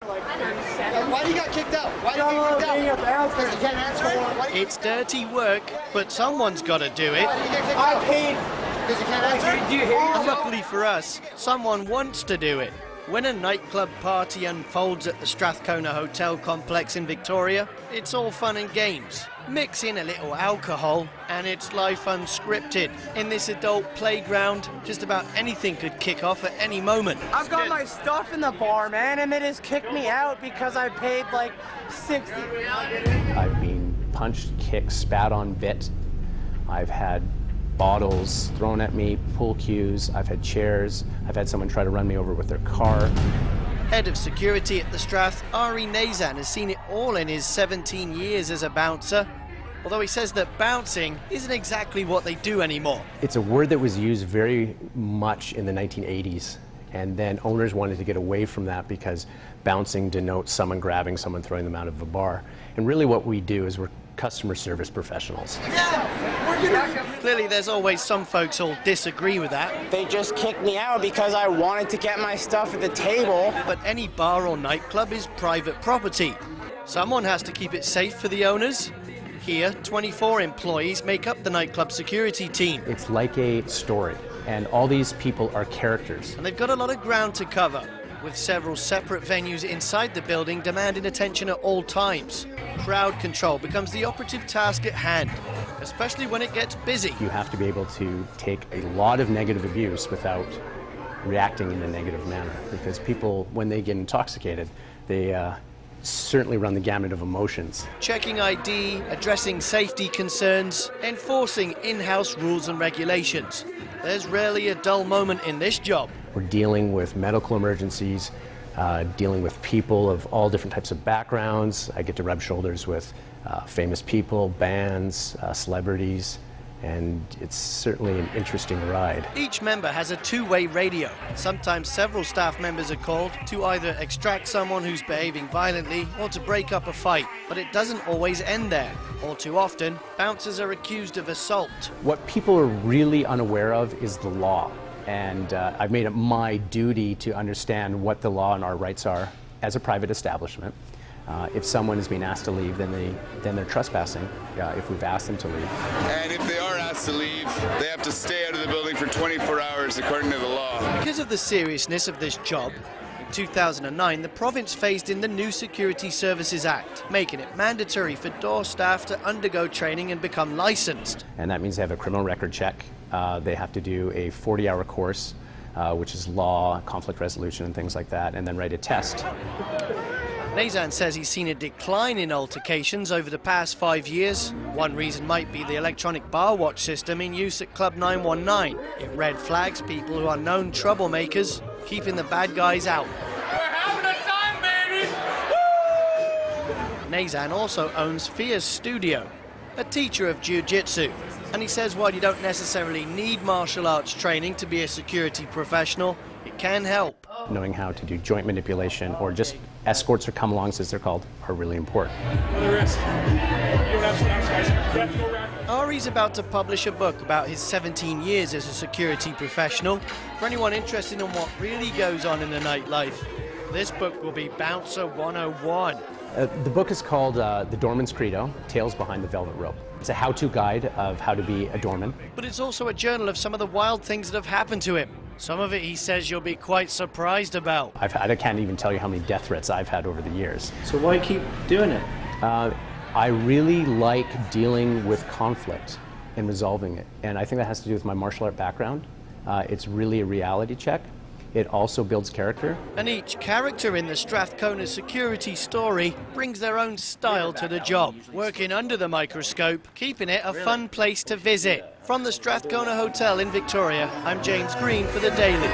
Why do you got kicked out? Why do you get kicked out? Because you can't answer. It's dirty work, but someone's got to do it. I paid. Because you can't answer. Luckily for us, someone wants to do it. When a nightclub party unfolds at the Strathcona Hotel Complex in Victoria, it's all fun and games. Mix in a little alcohol and it's life unscripted. In this adult playground, just about anything could kick off at any moment. I've got my stuff in the bar, man, and they just kicked me out because I paid like $60. I've been punched, kicked, spat on, bit. I've had bottles thrown at me, pool cues, I've had chairs, I've had someone try to run me over with their car. Head of security at the Strath, Knazan, has seen it all in his 17 years as a bouncer, although he says that bouncing isn't exactly what they do anymore. It's a word that was used very much in the 1980s, and then owners wanted to get away from that because bouncing denotes someone grabbing someone, throwing them out of a bar. And really what we do is we're customer service professionals. Clearly there's always some folks who'll disagree with that. They just kicked me out because I wanted to get my stuff at the table. But any bar or nightclub is private property. Someone has to keep it safe for the owners. Here, 24 employees make up the nightclub security team. It's like a story, and all these people are characters. And they've got a lot of ground to cover, with several separate venues inside the building demanding attention at all times. Crowd control becomes the operative task at hand, especially when it gets busy. You have to be able to take a lot of negative abuse without reacting in a negative manner, because people, when they get intoxicated, they certainly run the gamut of emotions. Checking ID, addressing safety concerns, enforcing in-house rules and regulations. There's rarely a dull moment in this job. We're dealing with medical emergencies, dealing with people of all different types of backgrounds. I get to rub shoulders with famous people, bands, celebrities, and it's certainly an interesting ride. Each member has a two-way radio. Sometimes several staff members are called to either extract someone who's behaving violently or to break up a fight. But it doesn't always end there. All too often, bouncers are accused of assault. What people are really unaware of is the law. And I've made it my duty to understand what the law and our rights are as a private establishment. If someone is being asked to leave, then they're trespassing if we've asked them to leave. And if they are asked to leave, they have to stay out of the building for 24 hours according to the law. Because of the seriousness of this job, in 2009 the province phased in the new Security Services Act, making it mandatory for door staff to undergo training and become licensed. And that means they have a criminal record check. They have to do a 40-hour course, which is law, conflict resolution, and things like that, and then write a test. Knazan says he's seen a decline in altercations over the past 5 years. One reason might be the electronic bar watch system in use at Club 919. It red flags people who are known troublemakers, keeping the bad guys out. We're having a time, baby! Woo! Knazan also owns Fia's Studio, a teacher of jiu-jitsu. And he says while you don't necessarily need martial arts training to be a security professional, it can help. Knowing how to do joint manipulation, or just escorts or come-alongs as they're called, are really important. Ari's about to publish a book about his 17 years as a security professional. For anyone interested in what really goes on in the nightlife, this book will be Bouncer 101. The book is called The Doorman's Credo, Tales Behind the Velvet Rope. It's a how-to guide of how to be a doorman. But it's also a journal of some of the wild things that have happened to him. Some of it, he says, you'll be quite surprised about. I can't even tell you how many death threats I've had over the years. So why keep doing it? I really like dealing with conflict and resolving it. And I think that has to do with my martial art background. It's really a reality check. It also builds character. And each character in the Strathcona security story brings their own style to the job, working under the microscope, keeping it a fun place to visit. From the Strathcona Hotel in Victoria, I'm James Green for The Daily.